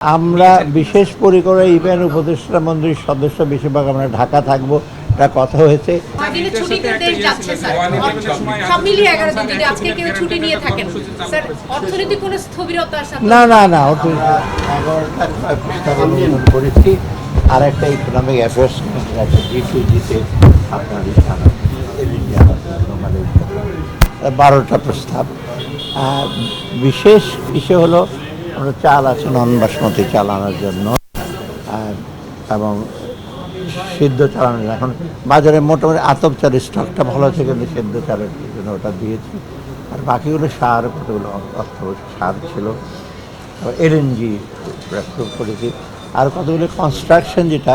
আমরা বিশেষ পরিকরে ইভেন উপদেষ্টা মন্ত্রীর সদস্য বেশিরভাগ আমরা ঢাকা থাকবো, এটা কথা হয়েছে। না না না, করেছি আর একটা ইকোনমিক অ্যাফেয়ার্স G2G-তে আপনার 12টা প্রস্তাব। বিশেষ বিষয় হলো আমরা চাল আছে নন বাসমতি চাল আনার জন্য এবং সিদ্ধ চাল আনার। এখন বাজারে মোটামুটি আতপ চালের স্টকটা ভালো আছে, কিন্তু সিদ্ধ চালের জন্য ওটা দিয়েছি। আর বাকিগুলো সার, কতগুলো অর্থ সার ছিল, এলএনজি প্রস্তুত করেছি। আর কতগুলো কনস্ট্রাকশন, যেটা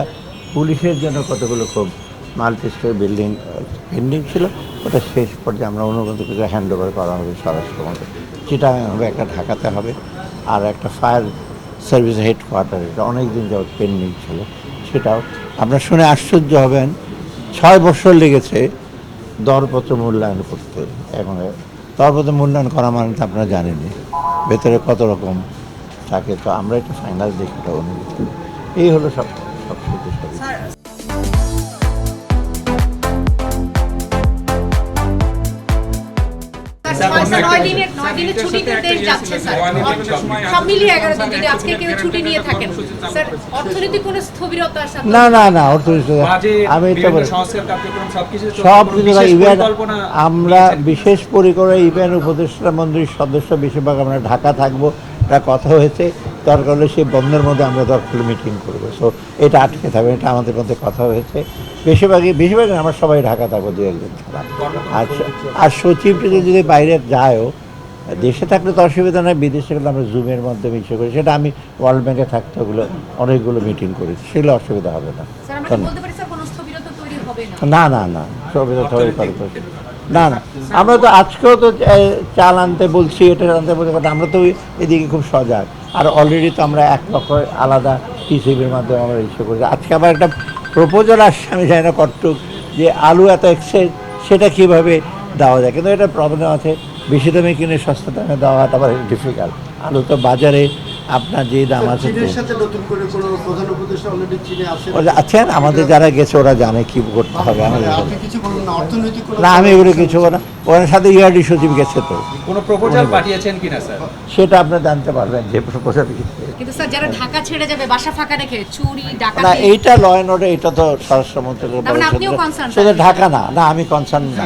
পুলিশের জন্য কতগুলো খুব মাল্টি স্টোরি বিল্ডিং পেন্ডিং ছিল, ওটা শেষ পর্যায়ে আমরা অনুমোদন করে হ্যান্ড ওভার করা হবে স্বরাষ্ট্রমন্ত্রী। যেটা হবে একটা ঢাকাতে হবে, আর একটা ফায়ার সার্ভিস হেডকোয়ার্টার, এটা অনেক দিন যাবত পেন্ডিং ছিল, সেটাও আপনারা শুনে আশ্চর্য হবেন। 6 বছর লেগেছে দরপত্র মূল্যায়ন করতে। এবং দরপত্র মূল্যায়ন করা মানে তো আপনারা জানেনই ভেতরে কত রকম থাকে। তো আমরা একটা ফাইনাল দেখি, অনুভূতি এই হলো সব কিছু। না না না, আমি সব আমরা বিশেষ পরিকরে ইভেন উপদেষ্টা মন্ত্রীর সদস্য বেশিরভাগ আমরা ঢাকা থাকবো, এটা কথা হয়েছে। দরকার হলে সেই বন্ধের মধ্যে আমরা দরকার মিটিং করবো। সো এটা আটকে থাকবে, এটা আমাদের মধ্যে কথা হয়েছে। বেশিরভাগই আমরা সবাই ঢাকা থাকবো, 2-1 ছাড়া। আর সচিবটি যদি বাইরে যায়ও, দেশে থাকলে তো অসুবিধা নয়, বিদেশে গেলে আমরা জুমের মাধ্যমে ইস্যু করি। সেটা আমি ওয়ার্ল্ড ব্যাংকে থাকতে ওগুলো অনেকগুলো মিটিং করেছি, সেগুলো অসুবিধা হবে না। না না না, না না, আমরা তো আজকেও তো চাল আনতে বলছি, এটা আনতে বলছি, আমরা তো এদিকে খুব সজাগ। আর অলরেডি তো আমরা 1 লক্ষ আলাদা টিসিবির মাধ্যমে আমরা ইস্যু করেছি। আজকে আবার একটা প্রপোজাল আসছে, আমি জানি না কতটুক, যে আলু এত এক্সেস, সেটা কীভাবে দেওয়া যায়। কিন্তু এটা প্রবলেম আছে, বেশি দামে কিনে সস্তা দামে দেওয়াটা আবার ডিফিকাল্ট। আলু তো বাজারে আপনার যে দাম আছে, আছেন আমাদের যারা গেছে ওরা জানে কি করতে হবে। না, আমি এগুলো কিছু না, ওনার সাথে ইয়ারডি সচিব গেছে, তো কোনো প্রপোজাল পাঠিয়েছেন কিনা স্যার? সেটা আপনি জানতে পারবেন যে প্রপোজাল। কিন্তু স্যার, যারা ঢাকা ছেড়ে যাবে, বাসা ফাঁকা রেখে চুরি ডাকাতি, না এইটা ল অ্যান্ড অর্ডার, এটা তো স্বরাষ্ট্র মন্ত্রণালয়। আপনিও কনসার্ন? ঢাকা না, না আমি কনসার্ন না।